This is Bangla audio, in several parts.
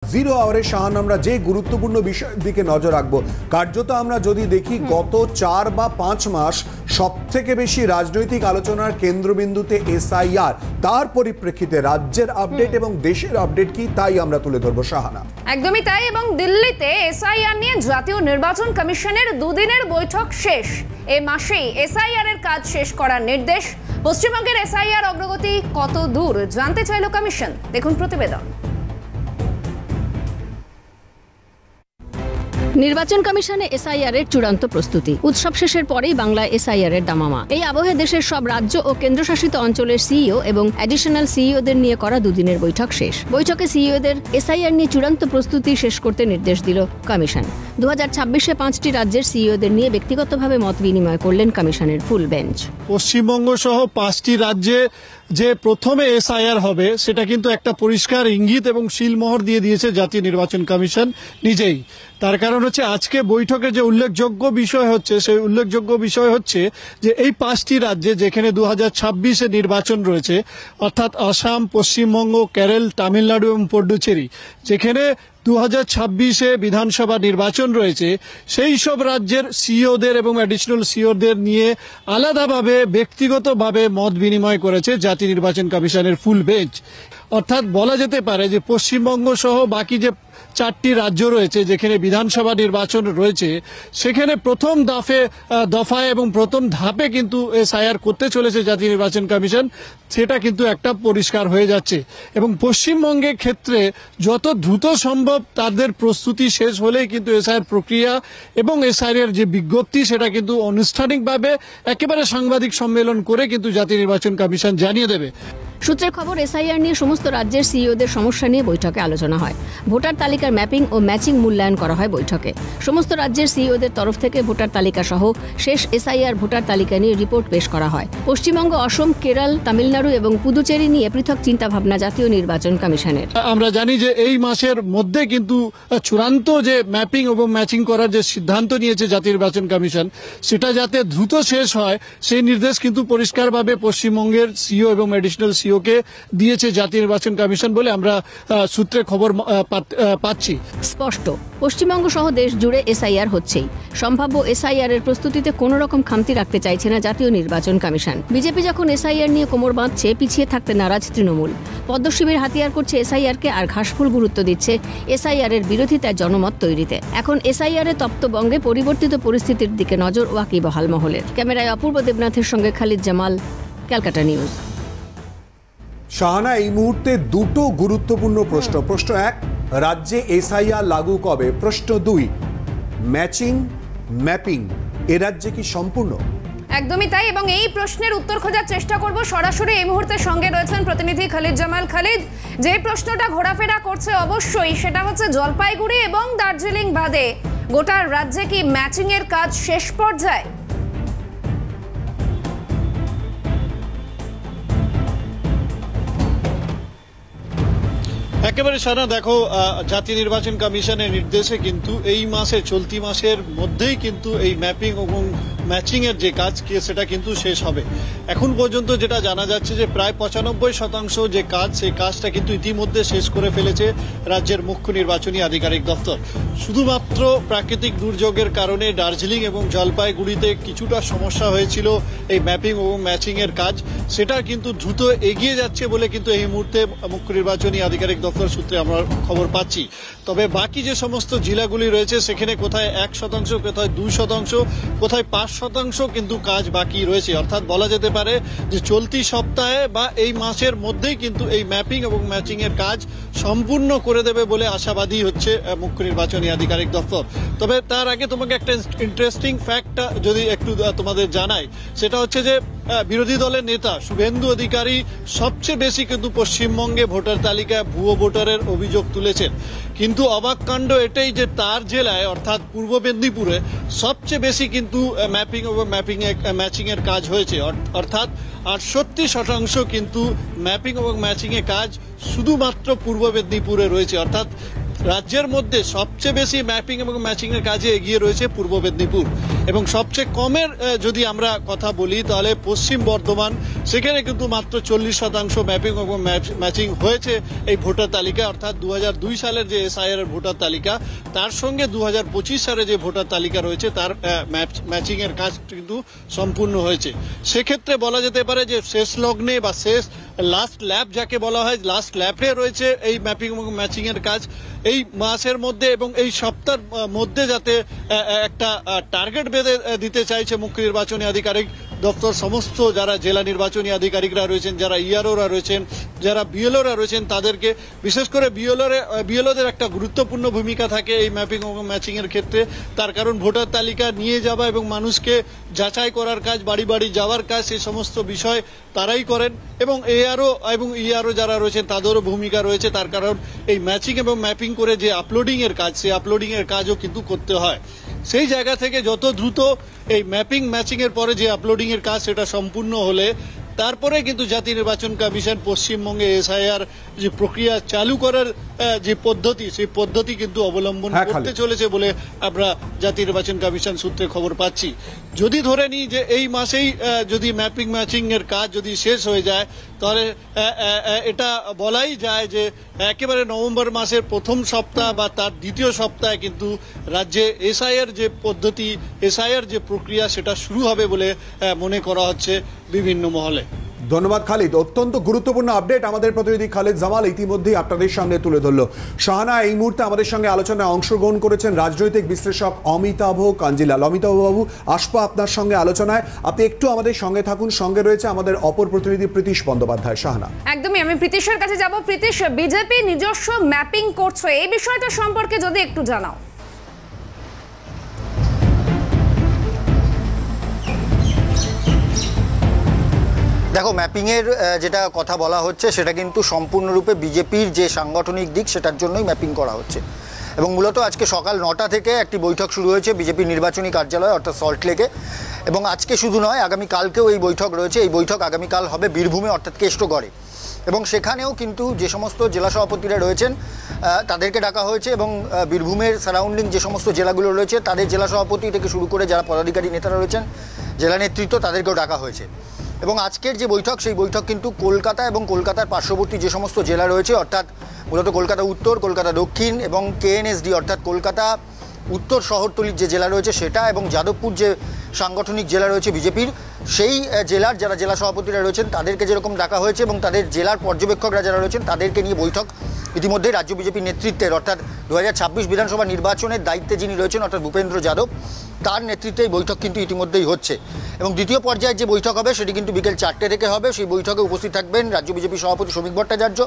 জিরো আওয়ারে শাহান আমরা যে গুরুত্বপূর্ণ বিষয়ের দিকে নজর রাখবো। কার্যত আমরা যদি দেখি গত 4 বা 5 মাস সবথেকে বেশি রাজনৈতিক আলোচনার কেন্দ্রবিন্দুতে এসআইআর, তার পরিপ্রেক্ষিতে রাজ্যের আপডেট এবং দেশের আপডেট কি তাই আমরা তুলে ধরবো শাহানা। একদমই তাই। এবং দিল্লিতে এসআইআর নিয়ে জাতীয় নির্বাচন কমিশনের দুদিনের বৈঠক শেষ। এই মাসেই এসআইআর এর কাজ শেষ করার নির্দেশ। পশ্চিমবঙ্গের এসআইআর অগ্রগতি কত দূর জানতে চাইল কমিশন, দেখুন প্রতিবেদন। নির্বাচন কমিশনে এসআইআর এর চূড়ান্ত প্রস্তুতি। উৎসব শেষের পরেই বাংলায় এসআইআর এর দামামা। এই আবহে দেশের সব রাজ্য ও কেন্দ্রশাসিত অঞ্চলের সিইও এবং অ্যাডিশনাল সিইওদের নিয়ে করা দুদিনের বৈঠক শেষ। বৈঠকে সিইওদের এসআইআর নিয়ে চূড়ান্ত প্রস্তুতি শেষ করতে নির্দেশ দিল কমিশন। 2026-এ 5টি রাজ্যের সিইওদের নিয়ে ব্যক্তিগতভাবে মত বিনিময় করলেন কমিশনের ফুল বেঞ্চ। পশ্চিমবঙ্গ সহ 5টি রাজ্যে যে প্রথমে এসআইআর হবে সেটা কিন্তু একটা পরিষ্কার ইঙ্গিত এবং সিলমোহর দিয়ে দিয়েছে জাতীয় নির্বাচন কমিশন নিজেই। তার কারণ হচ্ছে আজকে বৈঠকে যে উল্লেখযোগ্য বিষয় হচ্ছে সেই উল্লেখযোগ্য বিষয় হচ্ছে যে এই 5টি রাজ্যে যেখানে 2026-এ নির্বাচন রয়েছে, অর্থাৎ আসাম, পশ্চিমবঙ্গ, কেরল, তামিলনাড়ু এবং পড্ডুচেরি, যেখানে 2026-এ বিধানসভা নির্বাচন রয়েছে, সেই সব রাজ্যের সিইওদের এবং অ্যাডিশনাল সিইওদের নিয়ে আলাদাভাবে ব্যক্তিগতভাবে মত বিনিময় করেছে জাতীয় নির্বাচন কমিশনের ফুল বেঞ্চ। অর্থাৎ বলা যেতে পারে যে পশ্চিমবঙ্গ সহ বাকি যে 4টি রাজ্য রয়েছে যেখানে বিধানসভা নির্বাচন রয়েছে, সেখানে প্রথম দফায় এবং প্রথম ধাপে কিন্তু এসআইআর করতে চলেছে জাতীয় নির্বাচন কমিশন, সেটা কিন্তু একটা পরিষ্কার হয়ে যাচ্ছে। এবং পশ্চিমবঙ্গের ক্ষেত্রে যত দ্রুত সম্ভব তাদের প্রস্তুতি শেষ হলেই কিন্তু এসআইআর প্রক্রিয়া এবং এসআইআর যে বিজ্ঞপ্তি সেটা কিন্তু আনুষ্ঠানিকভাবে একেবারে সাংবাদিক সম্মেলন করে কিন্তু জাতীয় নির্বাচন কমিশন জানিয়ে দেবে। সূত্রের খবর, এসআইআর নিয়ে সমস্ত রাজ্যের সিইওদের সমস্যা নিয়ে বৈঠকে আলোচনা হয়। ভোটার তালিকার ম্যাপিং ও ম্যাচিং মূল্যায়ন করা হয় বৈঠকে। সমস্ত রাজ্যের সিইওদের তরফ থেকে ভোটার তালিকা সহ শেষ এসআইআর ভোটার তালিকা নিয়ে রিপোর্ট পেশ করা হয়। পশ্চিমবঙ্গ, অসম, কেরল, তামিলনাড়ু এবং পুদুচেরি নিয়ে পৃথক চিন্তাভাবনা জাতীয় নির্বাচন কমিশনের। আমরা জানি যে এই মাসের মধ্যে কিন্তু চূড়ান্ত যে ম্যাপিং এবং ম্যাচিং করার যে সিদ্ধান্ত নিয়েছে জাতীয় নির্বাচন কমিশন, সেটা যাতে দ্রুত শেষ হয় সেই নির্দেশ কিন্তু পরিষ্কারভাবে পশ্চিমবঙ্গের সিইও এবং অ্যাডিশনাল সিইওকে দিয়েছে জাতীয় নির্বাচন কমিশন বলে আমরা সূত্রে খবর পাচ্ছি। স্পষ্ট, পশ্চিমবঙ্গ সহ দেশ জুড়ে এসআইআর হচ্ছেই। সম্ভাব্য এসআইআর এর প্রস্তুতিতে কোনো রকম খামতি রাখতে চাইছে না জাতীয় নির্বাচন কমিশন। বিজেপি যখন এসআইআর নিয়ে কোমর বাঁধছে, পিছিয়ে থাকতে নারাজ তৃণমূল। পদ্মশিবির হাতিয়ার করছে এসআইআর-কে আর ঘাসফুল গুরুত্ব দিচ্ছে এসআইআর এর বিরোধিতায় জনমত তৈরিতে। এখন এসআইআর এর তপ্তবঙ্গে পরিবর্তিত পরিস্থিতির দিকে নজর ওয়াকিবহাল মহলের। ক্যামেরায় অপূর্ব দেবনাথের সঙ্গে খালিদ জামাল, ক্যালকাটা নিউজ। শাহানা, এই মুহূর্তে দুটো গুরুত্বপূর্ণ প্রশ্ন। প্রশ্ন 1, রাজ্যে এসআইআর লাগু কবে? প্রশ্ন 2, ম্যাচিং ম্যাপিং এ রাজ্যে কি সম্পূর্ণ? একদমই তাই। এবং এই প্রশ্নের উত্তর খোঁজার চেষ্টা করব সরাসরি। এই মুহূর্তে সঙ্গে রয়েছেন প্রতিনিধি খালিদ জামাল। খালিদ, যে প্রশ্নটা ঘোরাফেরা করছে অবশ্যই সেটা হচ্ছে জলপাইগুড়ি এবং দার্জিলিং বাদে গোটা রাজ্যে কি ম্যাচিং এর কাজ শেষ পর্যায়ে? একেবারে সারা দেখো, জাতীয় নির্বাচন কমিশনের নির্দেশে কিন্তু এই মাসে, চলতি মাসের মধ্যেই কিন্তু এই ম্যাপিং এবং ম্যাচিং এর যে কাজ সেটা কিন্তু শেষ হবে। এখন পর্যন্ত যেটা জানা যাচ্ছে যে প্রায় 95% যে কাজ, সেই কাজটা কিন্তু ইতিমধ্যে শেষ করে ফেলেছে রাজ্যের মুখ্য নির্বাচনী আধিকারিক দপ্তর। শুধুমাত্র প্রাকৃতিক দুর্যোগের কারণে দার্জিলিং এবং জলপাইগুড়িতে কিছুটা সমস্যা হয়েছিল এই ম্যাপিং এবং ম্যাচিং এর কাজ, সেটা কিন্তু দ্রুত এগিয়ে যাচ্ছে বলে কিন্তু এই মুহূর্তে মুখ্য নির্বাচনী আধিকারিক দপ্তর সূত্রে আমরা খবর পাচ্ছি। তবে বাকি যে সমস্ত জেলাগুলি রয়েছে সেখানে কোথায় 1%, কোথায় 2%, কোথায় 5% কিন্তু কাজ বাকি রয়েছে। অর্থাৎ বলা যেতে পারে যে চলতি সপ্তাহে বা এই মাসের মধ্যেই কিন্তু এই ম্যাপিং এবং ম্যাচিং এর কাজ সম্পূর্ণ করে দেবে বলে আশাবাদী হচ্ছে মুখ্য নির্বাচনী আধিকারিক দপ্তর। তবে তার আগে তোমাকে একটা ইন্টারেস্টিং ফ্যাক্ট যদি একটু তোমাদের জানাই, সেটা হচ্ছে যে বিরোধী দলের নেতা শুভেন্দু অধিকারী সবচেয়ে বেশি কিন্তু পশ্চিমবঙ্গে ভোটার তালিকায় ভুয়ো ভোটারের অভিযোগ তুলেছেন। কিন্তু অবাক কাণ্ড এটাই যে তার জেলায় অর্থাৎ পূর্ব মেদিনীপুরে সবচেয়ে বেশি কিন্তু ম্যাপিং এবং ম্যাচিং এর কাজ হয়েছে। অর্থাৎ 68% কিন্তু ম্যাপিং এবং ম্যাচিং এর কাজ শুধুমাত্র পূর্ব মেদিনীপুরে রয়েছে। অর্থাৎ রাজ্যের মধ্যে সবচেয়ে বেশি ম্যাপিং এবং ম্যাচিং এর কাজে এগিয়ে রয়েছে পূর্ব মেদিনীপুর, এবং সবচেয়ে কমের যদি আমরা কথা বলি তাহলে পশ্চিম বর্ধমান, সেখানে কিন্তু মাত্র 40% ম্যাপিং এবং ম্যাচিং হয়েছে এই ভোটার তালিকা, অর্থাৎ 2002 সালের যে এসআইআর এর ভোটার তালিকা তার সঙ্গে 2025 সালে যে ভোটার তালিকা রয়েছে তার ম্যাচিং এর কাজ কিন্তু সম্পূর্ণ হয়েছে। সেক্ষেত্রে বলা যেতে পারে যে শেষ লগ্নে বা শেষ লাস্ট ল্যাপ যাকে বলা হয়, লাস্ট ল্যাপে রয়েছে এই ম্যাপিং এবং ম্যাচিং এর কাজ। এই মাসের মধ্যে এবং এই সপ্তাহের মধ্যে যাতে একটা টার্গেট বেঁধে দিতে চাইছে মুখ্য নির্বাচনী আধিকারিক দপ্তর, সমস্ত যারা জেলা নির্বাচনী আধিকারিকরা রয়েছেন, যারা ইআরওরা রয়েছেন, যারা বিএলওরা রয়েছেন, তাদেরকে বিশেষ করে বিএলওদের একটা গুরুত্বপূর্ণ ভূমিকা থাকে এই ম্যাপিং এবং ম্যাচিং এর ক্ষেত্রে। তার কারণ ভোটার তালিকা নিয়ে যাওয়া এবং মানুষকে যাচাই করার কাজ, বাড়ি বাড়ি যাওয়ার কাজ, এই সমস্ত বিষয় তারাই করেন, এবং এআরও এবং ইআরও যারা রয়েছেন তাদেরও ভূমিকা রয়েছে। তার কারণ এই ম্যাচিং এবং ম্যাপিং করে যে আপলোডিং এর কাজ, সেই আপলোডিং এর কাজও কিন্তু করতে হয়। সেই জায়গা থেকে যত দ্রুত এই ম্যাপিং ম্যাচিং এর পরে যে আপলোডিং এর কাজ সেটা সম্পূর্ণ হলে তারপরে কিন্তু জাতীয় নির্বাচন কমিশন পশ্চিমবঙ্গে এসআইআর যে প্রক্রিয়া চালু করার যে পদ্ধতি, সেই পদ্ধতি কিন্তু অবলম্বন করতে চলেছে বলে আমরা জাতীয় নির্বাচন কমিশন সূত্রে খবর পাচ্ছি। যদি ধরে নিই যে এই মাসেই যদি ম্যাপিং ম্যাচিং এর কাজ যদি শেষ হয়ে যায়, তাহলে এটা বলাই যায় যে একেবারে নভেম্বর মাসের প্রথম সপ্তাহ বা তার দ্বিতীয় সপ্তাহে কিন্তু রাজ্যে এসআইআর যে পদ্ধতি, এসআইআর যে প্রক্রিয়া সেটা শুরু হবে বলে মনে করা হচ্ছে বিভিন্ন মহলে। ধন্যবাদ খালিদ, অত্যন্ত গুরুত্বপূর্ণ আপডেট আমাদের প্রতিনিধি খালিদ জামাল ইতিমধ্যেই আপনাদের সামনে তুলে ধরল। শাহানা, এই মুহূর্তে আমাদের সঙ্গে আলোচনায় অংশগ্রহণ করেছেন রাজনৈতিক বিশ্লেষক অমিতাভ কাঞ্জিলাল। অমিতাভ বাবু, আসবো আপনার সঙ্গে আলোচনায়, আপনি একটু আমাদের সঙ্গে থাকুন। সঙ্গে রয়েছে আমাদের অপর প্রতিনিধি প্রীতিশ বন্দ্যোপাধ্যায়। শাহানা, একদমই, আমি প্রীতিশের কাছে যাব। প্রীতিশ, বিজেপি নিজস্ব ম্যাপিং করছে, এই বিষয়টা সম্পর্কে যদি একটু জানাও। দেখো, ম্যাপিংয়ের যেটা কথা বলা হচ্ছে সেটা কিন্তু সম্পূর্ণরূপে বিজেপির যে সাংগঠনিক দিক সেটার জন্যই ম্যাপিং করা হচ্ছে, এবং মূলত আজকে সকাল 9টা থেকে একটি বৈঠক শুরু হয়েছে বিজেপির নির্বাচনী কার্যালয় অর্থাৎ সল্টলেকে, এবং আজকে শুধু নয়, আগামীকালকেও এই বৈঠক রয়েছে। এই বৈঠক আগামীকাল হবে বীরভূমে অর্থাৎ কেষ্টগড়ে, এবং সেখানেও কিন্তু যে সমস্ত জেলা সভাপতিরা রয়েছেন তাদেরকে ডাকা হয়েছে, এবং বীরভূমের সারাউন্ডিং যে সমস্ত জেলাগুলো রয়েছে তাদের জেলা সভাপতি থেকে শুরু করে যারা পদাধিকারী নেতারা রয়েছেন, জেলা নেতৃত্ব, তাদেরকেও ডাকা হয়েছে। এবং আজকের যে বৈঠক, সেই বৈঠক কিন্তু কলকাতা এবং কলকাতার পার্শ্ববর্তী যে সমস্ত জেলা রয়েছে, অর্থাৎ মূলত কলকাতা উত্তর, কলকাতা দক্ষিণ এবং কেএনএসডি অর্থাৎ কলকাতা উত্তর শহরতলির যে জেলা রয়েছে সেটা, এবং যাদবপুর যে সাংগঠনিক জেলা রয়েছে বিজেপির, সেই জেলার যারা জেলা সভাপতিরা রয়েছেন তাদেরকে যেরকম ডাকা হয়েছে, এবং তাদের জেলার পর্যবেক্ষকরা যারা রয়েছেন তাদেরকে নিয়ে বৈঠক ইতিমধ্যেই রাজ্য বিজেপি নেতৃত্বের, অর্থাৎ 2026 বিধানসভা নির্বাচনের দায়িত্বে যিনি রয়েছেন অর্থাৎ ভূপেন্দ্র যাদব, তার নেতৃত্বে এই বৈঠক কিন্তু ইতিমধ্যেই হচ্ছে। এবং দ্বিতীয় পর্যায়ের যে বৈঠক হবে সেটি কিন্তু বিকেল 4টে থেকে হবে। সেই বৈঠকে উপস্থিত থাকবেন রাজ্য বিজেপি সভাপতি শ্রমিক ভট্টাচার্য,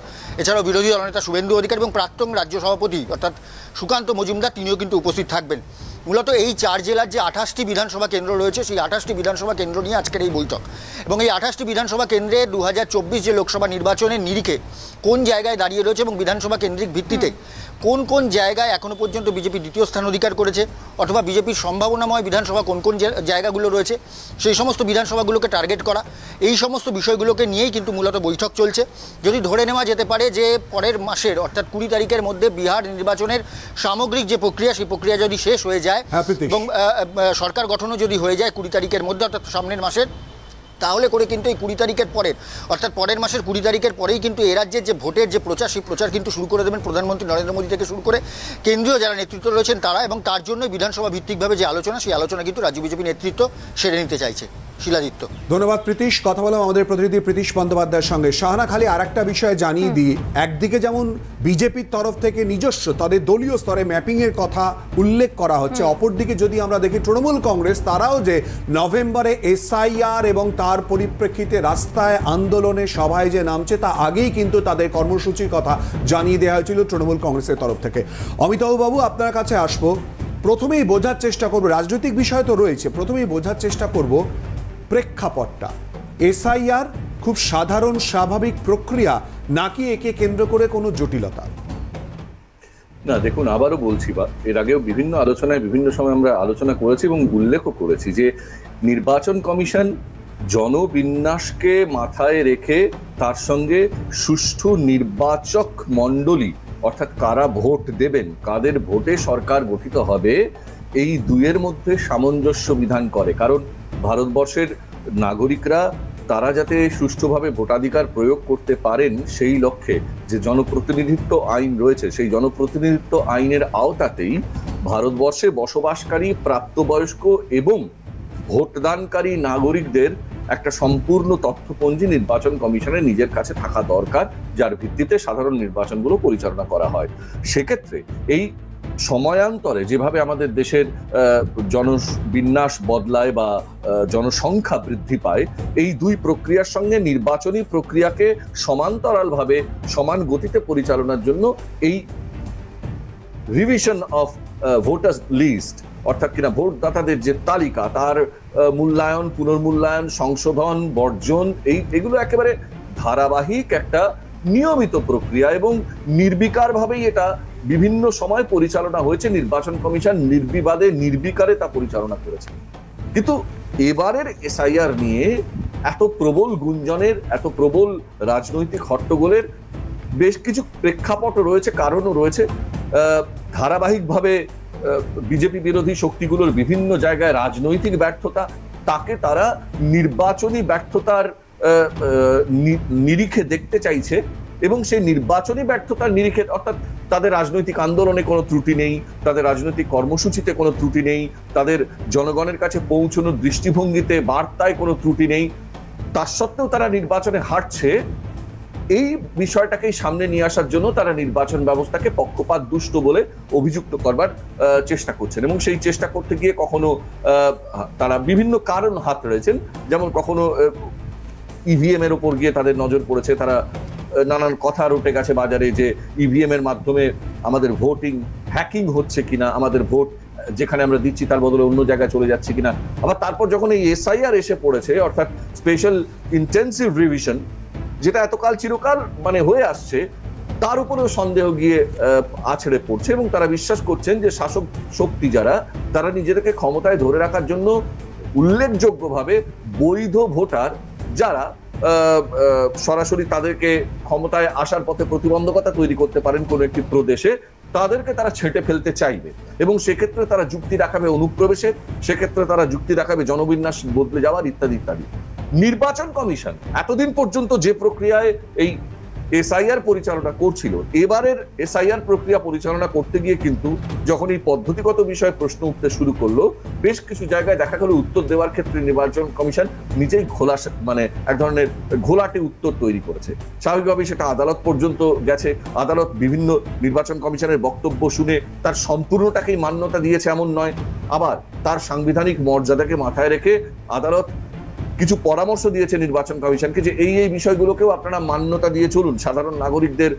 এছাড়াও বিরোধী দলনেতা শুভেন্দু অধিকারী এবং প্রাক্তন রাজ্য সভাপতি অর্থাৎ সুকান্ত মজুমদার, তিনিও কিন্তু উপস্থিত থাকবেন। মূলত এই 4 জেলার যে 28টি বিধানসভা কেন্দ্র রয়েছে সেই 28টি বিধানসভা কেন্দ্র নিয়ে আজকের এই বৈঠক, এবং এই 28টি বিধানসভা কেন্দ্রে 2024 যে লোকসভা নির্বাচনের নিরিখে কোন জায়গায় দাঁড়িয়ে রয়েছে এবং বিধানসভা কেন্দ্রিক ভিত্তিতে কোন কোন জায়গায় এখনও পর্যন্ত বিজেপি দ্বিতীয় স্থান অধিকার করেছে, অথবা বিজেপির সম্ভাবনাময় বিধানসভা কোন কোন জায়গাগুলো রয়েছে সেই সমস্ত বিধানসভাগুলোকে টার্গেট করা, এই সমস্ত বিষয়গুলোকে নিয়েই কিন্তু মূলত বৈঠক চলছে। যদি ধরে নেওয়া যেতে পারে যে পরের মাসের অর্থাৎ 20 তারিখের মধ্যে বিহার নির্বাচনের সামগ্রিক যে প্রক্রিয়া, সেই প্রক্রিয়া যদি শেষ হয়ে যায় এবং সরকার গঠনও যদি হয়ে যায় 20 তারিখের মধ্যে অর্থাৎ সামনের মাসের, তাহলে করে কিন্তু এই 20 তারিখের পরের অর্থাৎ পরের মাসের 20 তারিখের পরেই কিন্তু এ রাজ্যের যে ভোটের যে প্রচার, সেই প্রচার কিন্তু শুরু করে দেবেন প্রধানমন্ত্রী নরেন্দ্র মোদী থেকে শুরু করে কেন্দ্রীয় যারা নেতৃত্ব রয়েছেন তারা, এবং তার জন্য বিধানসভা ভিত্তিকভাবে যে আলোচনা, সেই আলোচনা কিন্তু রাজ্য বিজেপি নেতৃত্ব সেরে নিতে চাইছে। শিলাদিত্য, ধন্যবাদ প্রীতিশ। কথা বললাম আমাদের প্রতিনিধি প্রীতিশ বন্দ্যোপাধ্যায়ের সঙ্গে। শাহানা, খালি আরেকটা বিষয় জানিয়ে দিই, একদিকে যেমন বিজেপির তরফ থেকে নিজস্ব তাদের দলীয় স্তরে ম্যাপিং এর কথা উল্লেখ করা হচ্ছে, অপরদিকে যদি আমরা দেখি তৃণমূল কংগ্রেস, তারাও যে নভেম্বরে এসআইআর এবং তার পরিপ্রেক্ষিতে রাস্তায় আন্দোলনে সভায় যে নামছে, তা আগেই কিন্তু তাদের কর্মসূচির কথা জানিয়ে দেওয়া হয়েছিল তৃণমূল কংগ্রেসের তরফ থেকে। অমিতাভ বাবু, আপনার কাছে আসবো। প্রথমেই বোঝার চেষ্টা করব, রাজনৈতিক বিষয় তো রয়েছে, প্রথমেই বোঝার চেষ্টা করব প্রেক্ষাপটটা। এসআইআর খুব সাধারণ স্বাভাবিক প্রক্রিয়া নাকি একে কেন্দ্র করে কোনো জটিলতা? না, দেখুন, আবারও বলছি, বা এর আগেও বিভিন্ন আলোচনায় বিভিন্ন সময় আমরা আলোচনা করেছি এবং উল্লেখও করেছি যে নির্বাচন কমিশন জনবিন্যাসকে মাথায় রেখে তার সঙ্গে সুষ্ঠু নির্বাচক মণ্ডলী অর্থাৎ কারা ভোট দেবেন, কাদের ভোটে সরকার গঠিত হবে, এই দুইয়ের মধ্যে সামঞ্জস্য বিধান করে। কারণ ভারতবর্ষের নাগরিকরা তারা যাতে সুষ্ঠুভাবে ভোটাধিকার প্রয়োগ করতে পারেন সেই লক্ষ্যে যে জনপ্রতিনিধিত্ব আইন রয়েছে, সেই জনপ্রতিনিধিত্ব আইনের আওতাতেই ভারতবর্ষে বসবাসকারী প্রাপ্তবয়স্ক এবং ভোটদানকারী নাগরিকদের একটা সম্পূর্ণ তথ্যপঞ্জি নির্বাচন কমিশনের নিজের কাছে থাকা দরকার, যার ভিত্তিতে সাধারণ নির্বাচনগুলো পরিচালনা করা হয়। সেক্ষেত্রে এই সময়ান্তরে যেভাবে আমাদের দেশের জনবিন্যাস বদলায় বা জনসংখ্যা বৃদ্ধি পায়, এই দুই প্রক্রিয়ার সঙ্গে নির্বাচনী প্রক্রিয়াকে সমান্তরালভাবে সমান গতিতে পরিচালনার জন্য এই রিভিশন অফ ভোটার্স লিস্ট, অর্থাৎ কিনা ভোটদাতাদের যে তালিকা, তার মূল্যায়ন, পুনর্মূল্যায়ন, সংশোধন, বর্জন, এগুলো একেবারে ধারাবাহিক একটা নিয়মিত প্রক্রিয়া এবং নির্বিকারভাবেই এটা বিভিন্ন সময় পরিচালনা হয়েছে। নির্বাচন কমিশন নির্বিবাদে নির্বিকারে তা পরিচালনা করেছে। কিন্তু এবারের এসআইআর নিয়ে এত প্রবল গুঞ্জনের, এত প্রবল রাজনৈতিক হট্টগোলের বেশ কিছু প্রেক্ষাপট রয়েছে, কারণও রয়েছে। ধারাবাহিকভাবে বিজেপি বিরোধী শক্তিগুলোর বিভিন্ন জায়গায় রাজনৈতিক ব্যর্থতা, তাকে তারা নির্বাচনী ব্যর্থতার নিরিখে দেখতে চাইছে এবং সেই নির্বাচনী ব্যর্থতার নিরিখে, অর্থাৎ তাদের রাজনৈতিক আন্দোলনে কোনো ত্রুটি নেই, তাদের রাজনৈতিক কর্মসূচিতে কোনো ত্রুটি নেই, তাদের জনগণের কাছে পৌঁছানোর দৃষ্টিভঙ্গিতে, বার্তায় কোনো ত্রুটি নেই, তার সত্ত্বেও তারা নির্বাচনে হারছে। এই বিষয়টাকেই সামনে নিয়ে আসার জন্য তারা নির্বাচন ব্যবস্থাকে পক্ষপাত দুষ্ট বলে অভিযুক্ত করবার চেষ্টা করছেন এবং সেই চেষ্টা করতে গিয়ে কখনো তারা বিভিন্ন কারণ হাত রয়েছেন। যেমন কখনো ইভিএম এর উপর গিয়ে তাদের নজর পড়েছে, তারা নানান কথা উঠে গেছে বাজারে যে ইভিএম এর মাধ্যমে আমাদের ভোটিং হ্যাকিং হচ্ছে কিনা, আমাদের ভোট যেখানে আমরা দিচ্ছি তার বদলে অন্য জায়গায় চলে যাচ্ছে কিনা। আবার তারপর যখন এই এসআইআর এসে পড়েছে, অর্থাৎ স্পেশাল ইন্টেন্সিভ রিভিশন, যেটা এতকাল চিরকাল মানে হয়ে আসছে, তার উপরেও সন্দেহ গিয়ে আছড়ে পড়ছে এবং তারা বিশ্বাস করছেন যে শাসক শক্তি যারা, তারা নিজেদেরকে ক্ষমতায় ধরে রাখার জন্য উল্লেখযোগ্যভাবে বৈধ ভোটার যারা সরাসরি তাদেরকে ক্ষমতায় আসার পথে প্রতিবন্ধকতা তৈরি করতে পারেন কোনো একটি প্রদেশে, তাদেরকে তারা ছেঁটে ফেলতে চাইবে এবং সেক্ষেত্রে তারা যুক্তি দেখাবে অনুপ্রবেশের, সেক্ষেত্রে তারা যুক্তি দেখাবে জনবিন্যাস বদলে যাওয়ার ইত্যাদি ইত্যাদি। নির্বাচন কমিশন এতদিন পর্যন্ত যে প্রক্রিয়ায় এই এসআইআর পরিচালনা করছিল, এবারের এসআইআর প্রক্রিয়া পরিচালনা করতে গিয়ে কিন্তু যখন এই পদ্ধতিগত বিষয়ে প্রশ্ন উঠতে শুরু করলো, বেশ কিছু জায়গায় দেখা গেল উত্তর দেওয়ার ক্ষেত্রে নির্বাচন কমিশন নিজেই মানে এক ধরনের ঘোলাটে উত্তর তৈরি করেছে। স্বাভাবিকভাবেই সেটা আদালত পর্যন্ত গেছে। আদালত বিভিন্ন নির্বাচন কমিশনের বক্তব্য শুনে তার সম্পূর্ণটাকেই মান্যতা দিয়েছে এমন নয়, আবার তার সাংবিধানিক মর্যাদাকে মাথায় রেখে আদালত কিছু পরামর্শ দিয়েছে নির্বাচন কমিশনকে যে এই বিষয়গুলোকেও আপনারা মান্যতা দিয়ে চলুন। সাধারণ নাগরিকদের,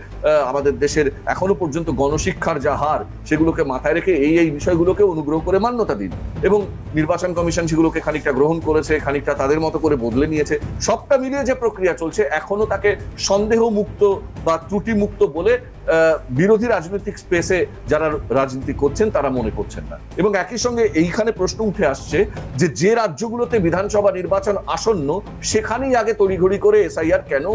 আমাদের দেশের এখনো পর্যন্ত গণশিক্ষার যা হার, সেগুলোকে মাথায় রেখে এই বিষয়গুলোকে অনুগ্রহ করে মান্যতা দিন। এবং নির্বাচন কমিশন সেগুলোকে খানিকটা গ্রহণ করেছে, খানিকটা তাদের মতো করে বদলে নিয়েছে। সবটা মিলিয়ে যে প্রক্রিয়া চলছে, এখনো তাকে সন্দেহ মুক্ত বা ত্রুটি মুক্ত বলে বিরোধী রাজনৈতিক স্পেসে যারা রাজনীতি করছেন তারা মনে করছেন না। এবং একই সঙ্গে এইখানে প্রশ্ন উঠে আসছে যে রাজ্যগুলোতে বিধানসভা নির্বাচন আসন্ন, সেখানেই আগে তড়িঘড়ি করে এসআইআর কেন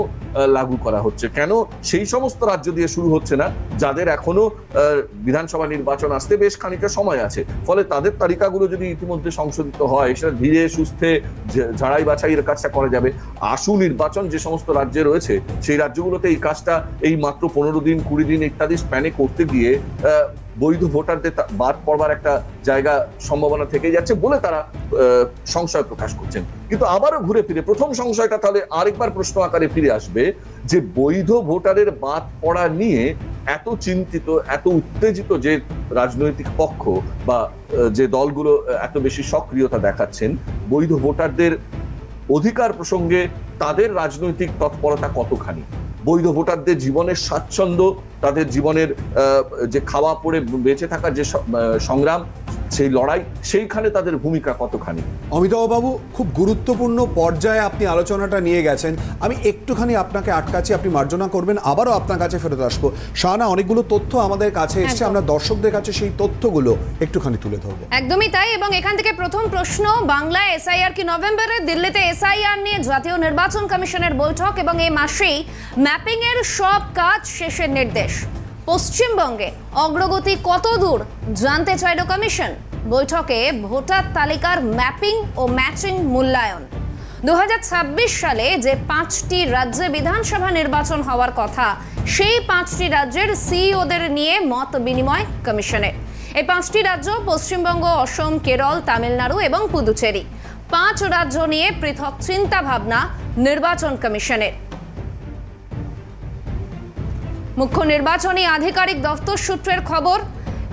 লাগু করা হচ্ছে, কেন সেই সমস্ত রাজ্য দিয়ে শুরু হচ্ছে না যাদের এখনো বিধানসভা নির্বাচন আসতে বেশ খানিকটা সময় আছে। ফলে তাদের তালিকাগুলো যদি ইতিমধ্যে সংশোধিত হয়, সেটা ধীরে সুস্থে ঝাড়াই বাছাইয়ের কাজটা করা যাবে। আশু নির্বাচন যে সমস্ত রাজ্যে রয়েছে, সেই রাজ্যগুলোতে এই কাজটা এই মাত্র 15 দিন 20 দিন ইত্যাদি স্প্যানে করতে গিয়ে বৈধ ভোটারদের বাদ পড়বার একটা জায়গা সম্ভাবনা থেকে যাচ্ছে বলে তারা সংশয় প্রকাশ করছেন। কিন্তু আবারও ঘুরে ফিরে প্রথম সংশয়টা তাহলে আরেকবার প্রশ্ন আকারে ফিরে আসবে যে বৈধ ভোটারের বাদ পড়া নিয়ে এত চিন্তিত, এত উত্তেজিত যে রাজনৈতিক পক্ষ বা যে দলগুলো এত বেশি সক্রিয়তা দেখাচ্ছেন, বৈধ ভোটারদের অধিকার প্রসঙ্গে তাদের রাজনৈতিক তৎপরতা কতখানি, বৈধ ভোটারদের জীবনের স্বাচ্ছন্দ্য, তাদের জীবনের যে খাওয়া পড়ে বেঁচে থাকার যে সংগ্রাম, সেই লড়াই, সেইখানে তাদের ভূমিকা কতখানি। অমিতাভ বাবু, খুব গুরুত্বপূর্ণ পর্যায়ে আপনি আলোচনাটা নিয়ে গেছেন। আমি একটুখানি আপনাকে আটকাচ্ছি, আপনি মার্জনা করবেন, আবারও আপনার কাছে ফেরত আসবো। শাহানা, অনেকগুলো তথ্য আমাদের কাছে এসছে, আমরা দর্শকদের কাছে সেই তথ্যগুলো একটুখানি তুলে ধরবো। একদমই তাই। এবং এখান থেকে প্রথম প্রশ্ন, বাংলায় এসআইআর কি নভেম্বরে? দিল্লিতে এসআইআর নিয়ে জাতীয় নির্বাচন কমিশনের বৈঠক এবং এই মাসেই ম্যাপিং এর সব কাজ শেষের নির্দেশ। পশ্চিমবঙ্গে অগ্রগতি কত দূর জানতে চাইল কমিশন। বৈঠকে ভোটার তালিকার ম্যাপিং ও ম্যাচিং মূল্যায়ন। 2026 সালে যে 5টি রাজ্যে বিধানসভা নির্বাচন হওয়ার কথা, সেই 5টি রাজ্যের সিইওদের নিয়ে মত বিনিময় কমিশনের। এই 5টি রাজ্য পশ্চিমবঙ্গ, অসম, কেরল, তামিলনাড়ু এবং পুদুচেরি। 5 রাজ্য নিয়ে পৃথক চিন্তা ভাবনা নির্বাচন কমিশনের। মুখ্য নির্বাচনী আধিকারিক দফতর সূত্রের খবর,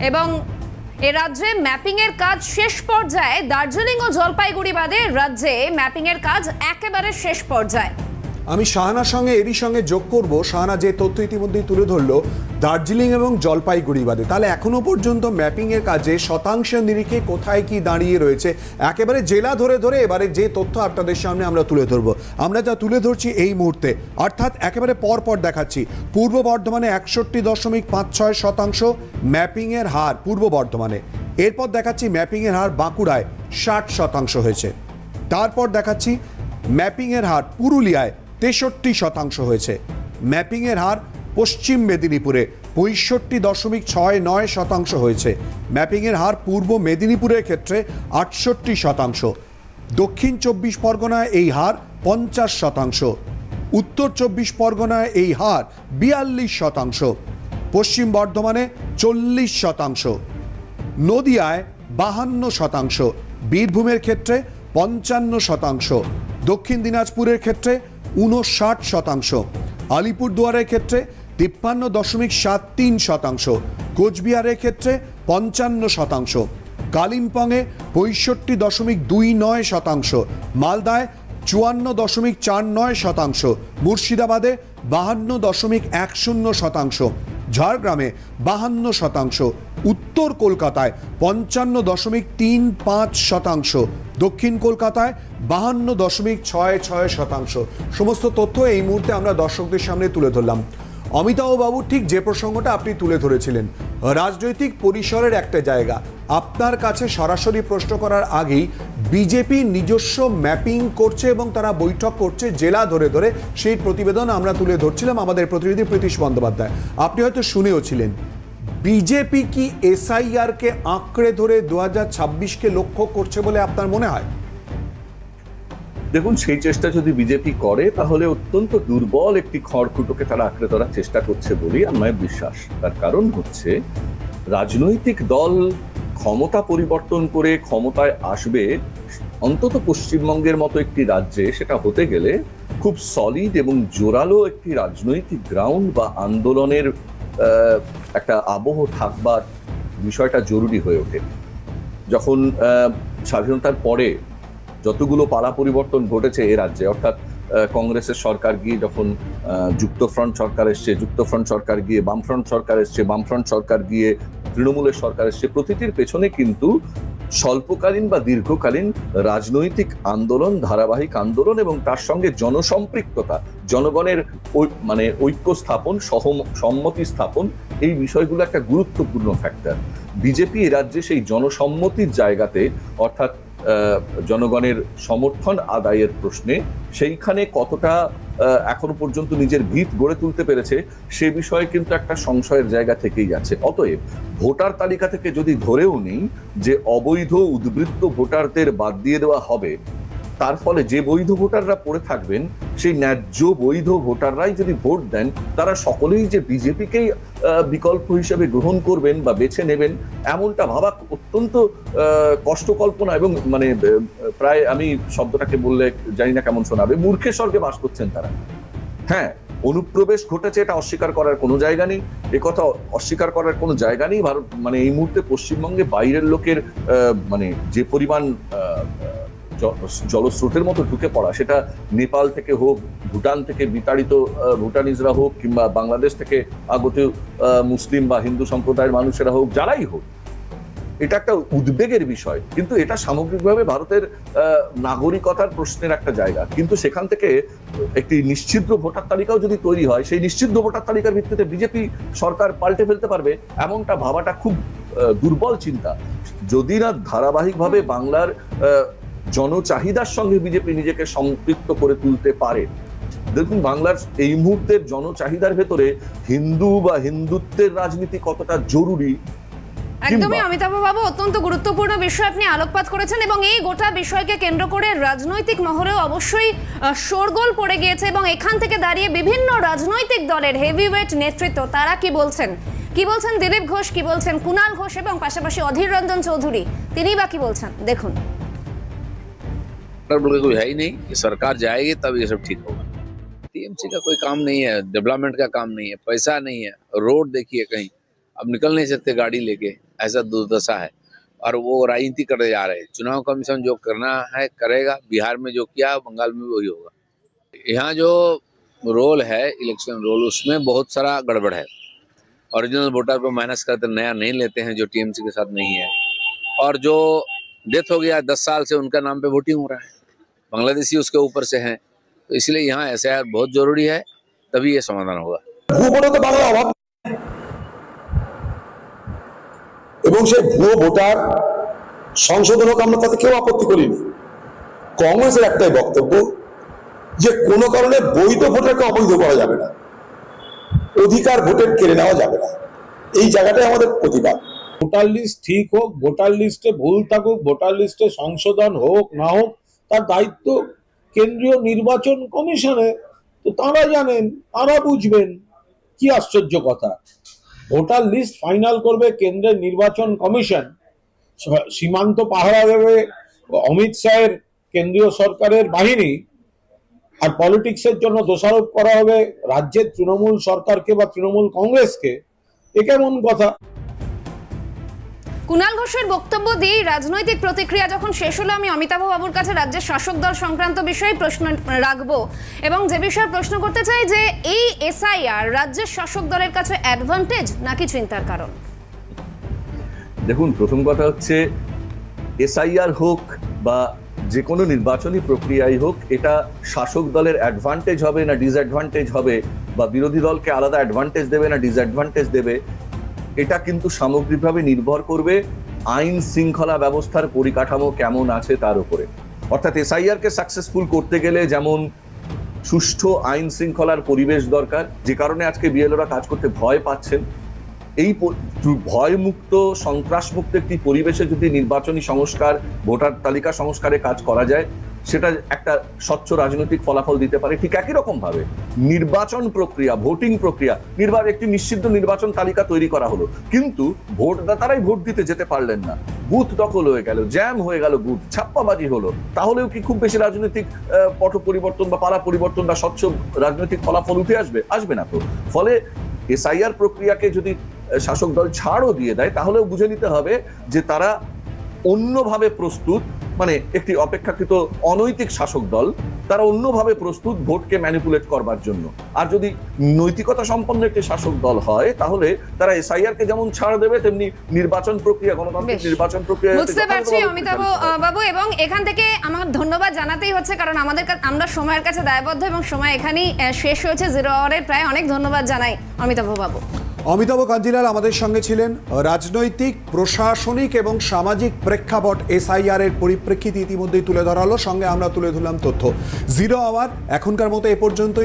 এবং এ রাজ্যে ম্যাপিং এর কাজ শেষ পর্যায়ে। দার্জিলিং ও জলপাইগুড়ি বাদে রাজ্যে ম্যাপিং এর কাজ একেবারে শেষ পর্যায়ে। আমি শাহানার সঙ্গে এরই সঙ্গে যোগ করব, শাহানা যে তথ্য ইতিমধ্যেই তুলে ধরলো দার্জিলিং এবং জলপাইগুড়ি বাদে, তাহলে এখনো পর্যন্ত ম্যাপিং এর কাজে শতাংশ নিরিখে কোথায় কি দাঁড়িয়ে রয়েছে একেবারে জেলা ধরে ধরে এবারে যে তথ্য আপনাদের সামনে আমরা তুলে ধরবো। আমরা যা তুলে ধরছি এই মুহূর্তে, অর্থাৎ একেবারে পরপর দেখাচ্ছি। পূর্ব বর্ধমানে 61.56% ম্যাপিং এর হার পূর্ব বর্ধমানে। এরপর দেখাচ্ছি ম্যাপিং এর হার বাঁকুড়ায় 60% হয়েছে। তারপর দেখাচ্ছি ম্যাপিং এর হার পুরুলিয়ায় 63% হয়েছে। ম্যাপিং এর হার পশ্চিম মেদিনীপুরে 65.69% হয়েছে। ম্যাপিং এর হার পূর্ব মেদিনীপুরের ক্ষেত্রে 68%। দক্ষিণ 24 পরগনায় এই হার 50%। উত্তর 24 পরগনায় এই হার 42%। পশ্চিম বর্ধমানে 40%। নদিয়ায় 52%। বীরভূমের ক্ষেত্রে 55%। দক্ষিণ দিনাজপুরের ক্ষেত্রে 59%। আলিপুরদুয়ারের ক্ষেত্রে 53.73%। কোচবিহারের ক্ষেত্রে 55%। কালিম্পংয়ে 65.29%। মালদায় 54.49%। মুর্শিদাবাদে 52.10%। ঝাড়গ্রামে 52%। উত্তর কলকাতায় 55.35%। দক্ষিণ কলকাতায় 52.66%। সমস্ত তথ্য এই মুহূর্তে আমরা দর্শকদের সামনে তুলে ধরলাম। অমিতাভবাবু ঠিক যে প্রসঙ্গটা আপনি তুলে ধরেছিলেন, রাজনৈতিক পরিসরের একটা জায়গা, আপনার কাছে সরাসরি প্রশ্ন করার আগেই বিজেপি নিজস্ব ম্যাপিং করছে এবং তারা বৈঠক করছে জেলা ধরে ধরে, সেই প্রতিবেদন আমরা তুলে ধরছিলাম আমাদের প্রতিনিধি প্রীতিশ বন্দ্যোপাধ্যায়। আপনি হয়তো শুনেও ছিলেন। বিজেপি কি এসআইআর কে আঁকড়ে ধরে 2026কে লক্ষ্য করছে বলে আপনার মনে হয়? দেখুন, সেই চেষ্টা যদি বিজেপি করে তাহলে অত্যন্ত দুর্বল একটি খড়কুটোকে তারা আঁকড়ে ধরার চেষ্টা করছে বলেই আমার বিশ্বাস। তার কারণ হচ্ছে, রাজনৈতিক দল ক্ষমতা পরিবর্তন করে ক্ষমতায় আসবে অন্তত পশ্চিমবঙ্গের মতো একটি রাজ্যে, সেটা হতে গেলে খুব সলিড এবং জোরালো একটি রাজনৈতিক গ্রাউন্ড বা আন্দোলনের একটা আবহ থাকবার বিষয়টা জরুরি হয়ে ওঠে। যখন স্বাধীনতার পরে যতগুলো পালা পরিবর্তন ঘটেছে এ রাজ্যে, অর্থাৎ কংগ্রেসের সরকার গিয়ে যখন যুক্তফ্রন্ট সরকার এসছে, যুক্তফ্রন্ট সরকার গিয়ে বামফ্রন্ট সরকার এসছে, বামফ্রন্ট সরকার গিয়ে তৃণমূলের সরকার এসছে, প্রতিটির পেছনে কিন্তু স্বল্পকালীন বা দীর্ঘকালীন রাজনৈতিক আন্দোলন, ধারাবাহিক আন্দোলন এবং তার সঙ্গে জনসম্পৃক্ততা, জনগণের মানে ঐক্য স্থাপন, সম্মতি স্থাপন, এই বিষয়গুলো একটা গুরুত্বপূর্ণ ফ্যাক্টর। বিজেপি এ রাজ্যে সেই জনসম্মতির জায়গাতে, অর্থাৎ জনগণের সমর্থন আদায়ের প্রশ্নে সেইখানে কতটা এখনো পর্যন্ত নিজের ভিত গড়ে তুলতে পেরেছে সে বিষয়ে কিন্তু একটা সংশয়ের জায়গা থেকেই যাচ্ছে। অতএব ভোটার তালিকা থেকে যদি ধরেও নেই যে অবৈধ উদ্বৃত্ত ভোটারদের বাদ দিয়ে দেওয়া হবে, তার ফলে যে বৈধ ভোটাররা পড়ে থাকবেন সেই ন্যায্য বৈধ ভোটাররাই যদি ভোট দেন, তারা সকলেই যে বিজেপিকেই বিকল্প হিসেবে গ্রহণ করবেন বা বেছে নেবেন, এমনটা ভাবা অত্যন্ত কষ্টকল্পনা এবং মানে প্রায়, আমি শব্দটাকে বললে জানি না কেমন শোনাবে, মূর্খের স্বর্গে বাস করছেন তারা। হ্যাঁ, অনুপ্রবেশ ঘটেছে, এটা অস্বীকার করার কোনো জায়গা নেই, একথা অস্বীকার করার কোনো জায়গা নেই। ভারত মানে এই মুহূর্তে পশ্চিমবঙ্গে বাইরের লোকের মানে যে পরিমাণ জলস্রোতের মতো ঢুকে পড়া, সেটা নেপাল থেকে হোক, ভুটান থেকে বিতাড়িত ভুটানিজরা হোক, কিংবা বাংলাদেশ থেকে আগত মুসলিম বা হিন্দু সম্প্রদায়ের মানুষেরা হোক, যারাই হোক, এটা একটা উদ্বেগের বিষয়। কিন্তু এটা সামগ্রিকভাবে ভারতের নাগরিকতার প্রশ্নের একটা জায়গা। কিন্তু সেখান থেকে একটি নিশ্চিদ্র ভোটার তালিকাও যদি তৈরি হয়, সেই নিশ্চিদ্র ভোটার তালিকার ভিত্তিতে বিজেপি সরকার পাল্টে ফেলতে পারবে, এমনটা ভাবাটা খুব দুর্বল চিন্তা। যদি না ধারাবাহিকভাবে বাংলার জনচাহিদার সঙ্গে বিজেপি নিজেকে সম্পৃক্ত করে তুলতে পারে, দেখুন, বাংলার এই মুহূর্তের জনচাহিদার ভেতরে হিন্দু বা হিন্দুত্বের রাজনীতি কতটা জরুরি, একদমই অমিতাভ বাবু, অত্যন্ত গুরুত্বপূর্ণ বিষয় আপনি আলোকপাত করেছেন এবং এই গোটা বিষয়কে কেন্দ্র করে রাজনৈতিক মহলেও অবশ্যই শোরগোল পড়ে গিয়েছে এবং এখান থেকে দাঁড়িয়ে বিভিন্ন রাজনৈতিক দলের হেভিওয়েট নেতৃত্ব তারা কি বলছেন দিলীপ ঘোষ, কি বলছেন কুণাল ঘোষ এবং পাশাপাশি অধীর রঞ্জন চৌধুরী তিনি বা কি বলছেন দেখুন। कोई है ही नहीं, सरकार जाएगी तब ये सब ठीक होगा। टीएमसी का कोई काम नहीं है, डेवलपमेंट का काम नहीं है, पैसा नहीं है, रोड देखिए कहीं अब निकल नहीं सकते गाड़ी लेके, ऐसा दुर्दशा है। और वो राजनीति करने जा रहे हैं। चुनाव कमीशन जो करना है करेगा, बिहार में जो किया बंगाल में वही होगा। यहाँ जो रोल है इलेक्शन रोल, उसमें बहुत सारा गड़बड़ है। ओरिजिनल वोटर को माइनस करते नया नहीं लेते हैं जो टीएमसी के साथ नहीं है, और जो डेथ हो गया 10 साल से उनका नाम पे वोटिंग हो रहा है, बांग्लादेशी उसके ऊपर से हैं, तो इसलिए यहाँ एसआईआर बहुत जरूरी है, तभी ये समाधान होगा। এবং সেই ভুয়ো ভোটার সংশোধন হোক, আমরা তাতে কেউ আপত্তি করিনি। কংগ্রেসের একটাই বক্তব্য যে কোনো কারণে বৈধ ভোটারকে অবৈধ করা যাবে না, অধিকার ভোটের কেড়ে নেওয়া যাবে না, এই জায়গাটাই আমাদের প্রতিবাদ। ভোটার লিস্ট ঠিক হোক, ভোটার লিস্টে ভুল থাকুক, ভোটার লিস্টে সংশোধন হোক না হোক, তার দায়িত্ব কেন্দ্রীয় নির্বাচন কমিশনের। তো তারা জানেন, তারা বুঝবেন। কি আশ্চর্য কথা, ভোটার লিস্ট ফাইনাল করবে কেন্দ্রের নির্বাচন কমিশন, সীমান্ত পাহারা দেবে অমিত শাহের কেন্দ্রীয় সরকারের বাহিনী, আর পলিটিক্সের জন্য দোষারোপ করা হবে রাজ্যের তৃণমূল সরকারকে বা তৃণমূল কংগ্রেসকে। এ কেমন কথা? কুণাল ঘোষের বক্তব্য দিয়ে রাজনৈতিক প্রতিক্রিয়া যখন শেষ হলো, আমি অমিতাভ বাবুর কাছে রাজ্যের শাসক দল সংক্রান্ত বিষয়ে প্রশ্ন রাখবো এবং যে বিষয়ে প্রশ্ন করতে চাই যে এই এসআইআর রাজ্যের শাসক দলের কাছে অ্যাডভান্টেজ নাকি চিন্তার কারণ? দেখুন, প্রথম কথা হচ্ছে এসআইআর হোক বা যে কোনো নির্বাচনী প্রক্রিয়াই হোক, এটা শাসক দলের অ্যাডভান্টেজ হবে না ডিসঅ্যাডভান্টেজ হবে, বা বিরোধী দলকে আলাদা অ্যাডভান্টেজ দেবে না ডিসঅ্যাডভান্টেজ দেবে, এটা কিন্তু সামগ্রিকভাবে নির্ভর করবে আইন শৃঙ্খলা ব্যবস্থার পরিকাঠামো কেমন আছে তার উপরে। অর্থাৎ এসআইআর কে সাকসেসফুল করতে গেলে যেমন সুষ্ঠু আইন শৃঙ্খলার পরিবেশ দরকার, যে কারণে আজকে বিএলওরা কাজ করতে ভয় পাচ্ছেন, এই ভয়মুক্ত সন্ত্রাসমুক্ত একটি পরিবেশে যদি নির্বাচনী সংস্কার, ভোটার তালিকা সংস্কারে কাজ করা যায়, সেটা একটা স্বচ্ছ রাজনৈতিক ফলাফল দিতে পারে। ঠিক একই রকম ভাবে নির্বাচন প্রক্রিয়া, ভোটিং প্রক্রিয়া, একটি নিশ্চিত নির্বাচন তালিকা তৈরি করা হলো, কিন্তু ভোটদাতারাই ভোট দিতে যেতে পারলেন না, বুথ দখল হয়ে গেল, জ্যাম হয়ে গেল, বুথ ছাপ্পাবাজি হলো, তাহলেও কি খুব বেশি রাজনৈতিক পট পরিবর্তন বা পালা পরিবর্তন বা স্বচ্ছ রাজনৈতিক ফলাফল উঠে আসবে? আসবে না। তো ফলে এসআইআর প্রক্রিয়াকে যদি শাসক দল ছাড়ও দিয়ে দেয়, তাহলেও বুঝে নিতে হবে যে তারা অন্যভাবে প্রস্তুত, মানে একটি অপেক্ষাকৃত অনৈতিক শাসক দল, তারা অন্যভাবে প্রস্তুত ভোটকে ম্যানিপুলেট করবার জন্য। আর যদি নৈতিকতা সম্পন্ন একটি শাসক দল হয়, তাহলে তারা এসআইআর কে যেমন ছাড় দেবে, তেমনি নির্বাচন প্রক্রিয়া, গণতান্ত্রিক নির্বাচন প্রক্রিয়া। বুঝতে পারছি অমিতাভ বাবু, এবং এখান থেকে আমার ধন্যবাদ জানাতেই হচ্ছে, কারণ আমরা সময়ের কাছে দায়বদ্ধ এবং সময় এখানেই শেষ হয়েছে জিরো আওয়ারের প্রায়। অনেক ধন্যবাদ জানাই অমিতাভ বাবু। অমিতাভ কাঞ্জিলাল আমাদের সঙ্গে ছিলেন। রাজনৈতিক, প্রশাসনিক এবং সামাজিক প্রেক্ষাপট এসআইআর এর পরিপ্রেক্ষিতে ইতিমধ্যেই তুলে ধরা হলো, সঙ্গে আমরা তুলে ধরলাম তথ্য। জিরো আওয়ার এখনকার মতো এ পর্যন্তই।